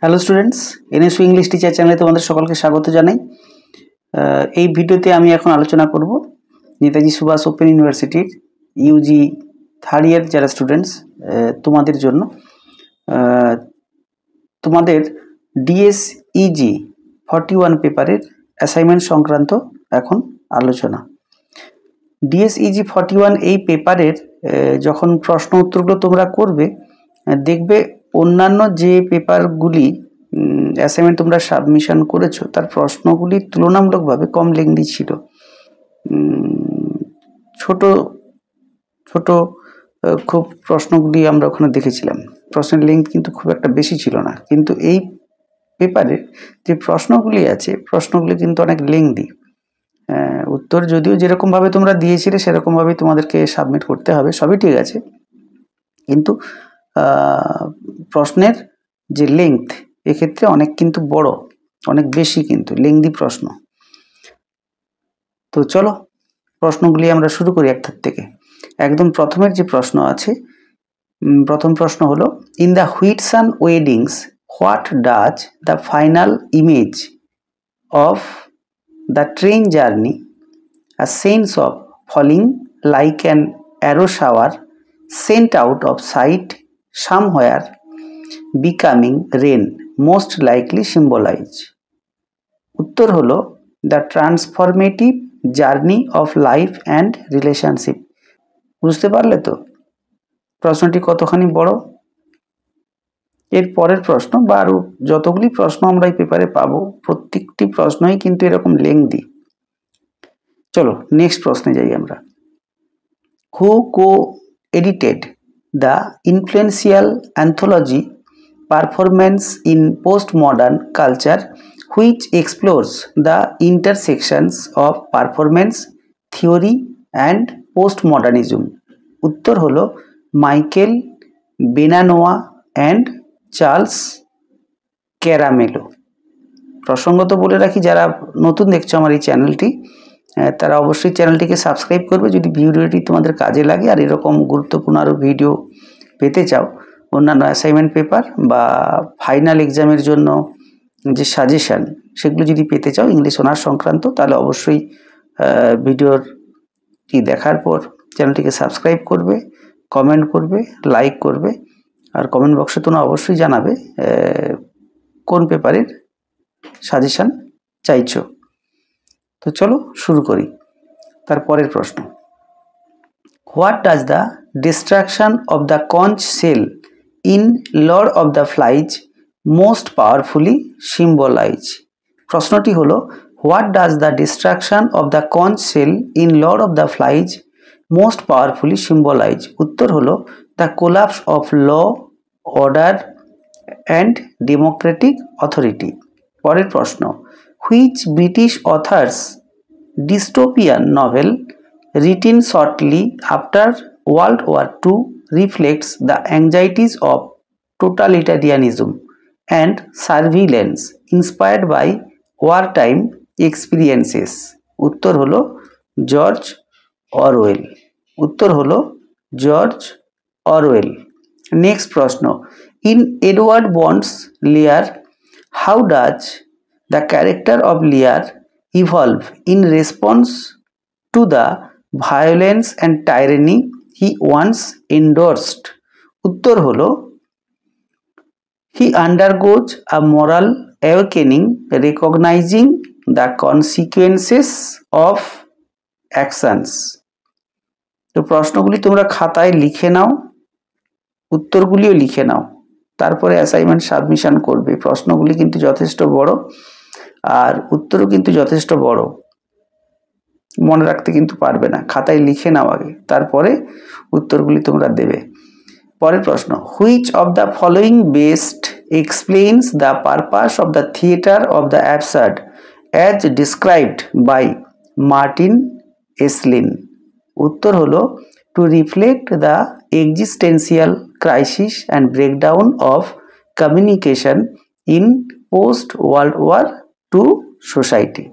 Hello students, NSU English teacher চ্যানেলে তোমাদের সকলকে স্বাগত জানাই। এই ভিডিওতে আমি এখন আলোচনা করব নেতাজি সুভাষ ওপেন ইউনিভার্সিটির ইউজি থার্ড ইয়ার যারা স্টুডেন্টস তোমাদের জন্য তোমাদের ডিএসইজি 41 পেপারের অ্যাসাইনমেন্ট সংক্রান্ত এখন আলোচনা। ডিএসইজি 41 এই পেপারের যখন প্রশ্ন উত্তরগুলো তোমরা করবে দেখবে অন্যান্য যে পেপারগুলি অ্যাসাইনমেন্ট তোমরা সাবমিশন করেছো তার প্রশ্নগুলি তুলনামূলকভাবে কম লেংদি ছিল। ছোট ছোট খুব প্রশ্নগুলি আমরা ওখানে দেখেছিলাম, প্রশ্নের লেংথ কিন্তু খুব একটা বেশি ছিল না, কিন্তু এই পেপারে যে প্রশ্নগুলি আছে প্রশ্নগুলি কিন্তু অনেক লেংদি। উত্তর যদিও যেরকমভাবে তোমরা দিয়েছিলে সেরকমভাবেই তোমাদেরকে সাবমিট করতে হবে, সবই ঠিক আছে, কিন্তু প্রশ্নের যে লেংথ এক্ষেত্রে অনেক কিন্তু বড়, অনেক বেশি কিন্তু লেংদি প্রশ্ন। তো চলো প্রশ্নগুলি আমরা শুরু করি একটার থেকে। একদম প্রথমের যে প্রশ্ন আছে, প্রথম প্রশ্ন হলো, in the Whitson weddings what does the final image of the train journey a sense of falling like an arrow shower sent out of sight somewhere becoming rain most likely symbolize? উত্তর হলো the transformative journey of life and relationship. বুঝতে পারলে তো প্রশ্নটি কতখানি বড়? এর পরের প্রশ্ন বা আরো যতগুলি প্রশ্ন আমরা এই পেপারে পাবো প্রত্যেকটি প্রশ্নই কিন্তু এরকম লেংদি। চলো নেক্সট প্রশ্নে যাই আমরা। হু co-edited the influential anthology Performance in Postmodern Culture which explores the intersections of performance theory and postmodernism? উত্তর হলো মাইকেল বেনানোয়া অ্যান্ড চার্লস ক্যারামেলো। প্রসঙ্গত বলে রাখি, যারা নতুন দেখছো আমার এই চ্যানেলটি তারা অবশ্যই চ্যানেলটিকে সাবস্ক্রাইব করবে যদি ভিডিওটি তোমাদের কাজে লাগে আর এরকম গুরুত্বপূর্ণ আরও ভিডিও পেতে চাও, অন্যান্য অ্যাসাইনমেন্ট পেপার বা ফাইনাল এক্সামের জন্য যে সাজেশান সেগুলো যদি পেতে চাও ইংলিশ অনার্স সংক্রান্ত, তাহলে অবশ্যই ভিডিওটি দেখার পর চ্যানেলটিকে সাবস্ক্রাইব করবে, কমেন্ট করবে, লাইক করবে, আর কমেন্ট বক্সে তোমরা অবশ্যই জানাবে কোন পেপারের সাজেশান চাইছো। তো চলো শুরু করি। তারপরের প্রশ্ন, what does the destruction of the conch shell in Lord of the Flies most powerfully symbolise? প্রশ্নটি হলো, what does the destruction of the conch shell in Lord of the Flies most powerfully symbolise? উত্তর হলো the collapse of law, order and democratic authority. পরের প্রশ্ন, which British author's dystopian novel written shortly after World War II reflects the anxieties of totalitarianism and surveillance inspired by wartime experiences? উত্তর হলো George Orwell. উত্তর হলো George Orwell. Next প্রশ্ন, in Edward Bond's Lear how does the character of Lear evolve in response to the violence and tyranny he once endorsed? উত্তর হলো he undergoes a moral awakening recognizing the consequences of actions. তো প্রশ্নগুলি তোমরা খাতায় লিখে নাও, উত্তরগুলিও লিখে নাও, তারপরে assignment submission করবে। প্রশ্নগুলি কিন্তু যথেষ্ট বড় আর উত্তরও কিন্তু যথেষ্ট বড়, মনে রাখতে কিন্তু পারবে না, খাতায় লিখে নাও আগে, তারপরে উত্তরগুলি তোমরা দেবে। পরের প্রশ্ন, which of the following best explains the purpose of the theatre of the absurd as described by Martin Esslin? উত্তর হলো to reflect the existential crisis and breakdown of communication in post-World War II society.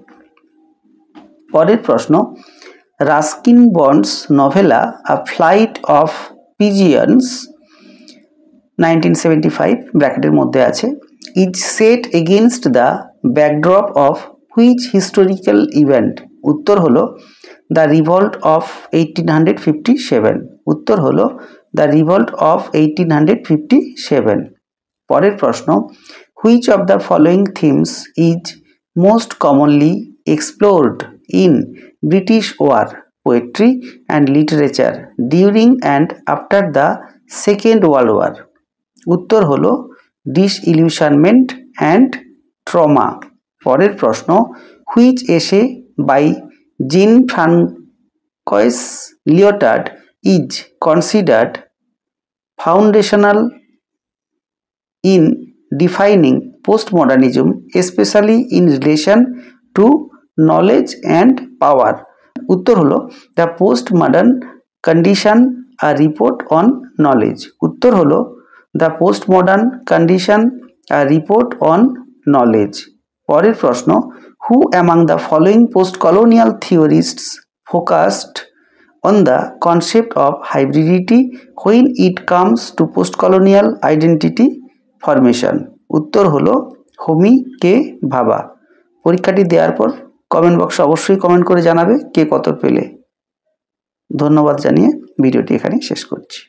পরের প্রশ্ন, Ruskin Bond's novella a flight of pigeons 1975 ব্র্যাকেটের মধ্যে আছে is set against the backdrop of which historical event? উত্তর হলো the revolt of 1857। উত্তর হলো the revolt of 1857। পরের প্রশ্ন, which of the following themes is most commonly explored in British war poetry and literature during and after the second world war? উত্তর হলো ডিসইলিউশনমেন্ট and trauma. পরের প্রশ্ন, which essay by Jean Francois Lyotard is considered foundational in defining postmodernism, especially in relation to knowledge and power? উত্তর হলো the post modern condition a report on knowledge. উত্তর হলো the post modern condition a report on knowledge. পরের প্রশ্ন, who among the following post colonial theorists focused on the concept of hybridity when it comes to post-colonial identity formation? উত্তর হলো হোমি কে ভাবা। পরীক্ষাটি দেওয়ার পর কমেন্ট বক্সে অবশ্যই কমেন্ট করে জানাবে কে কত পেলে। ধন্যবাদ জানিয়ে ভিডিওটি এখানে শেষ করছি।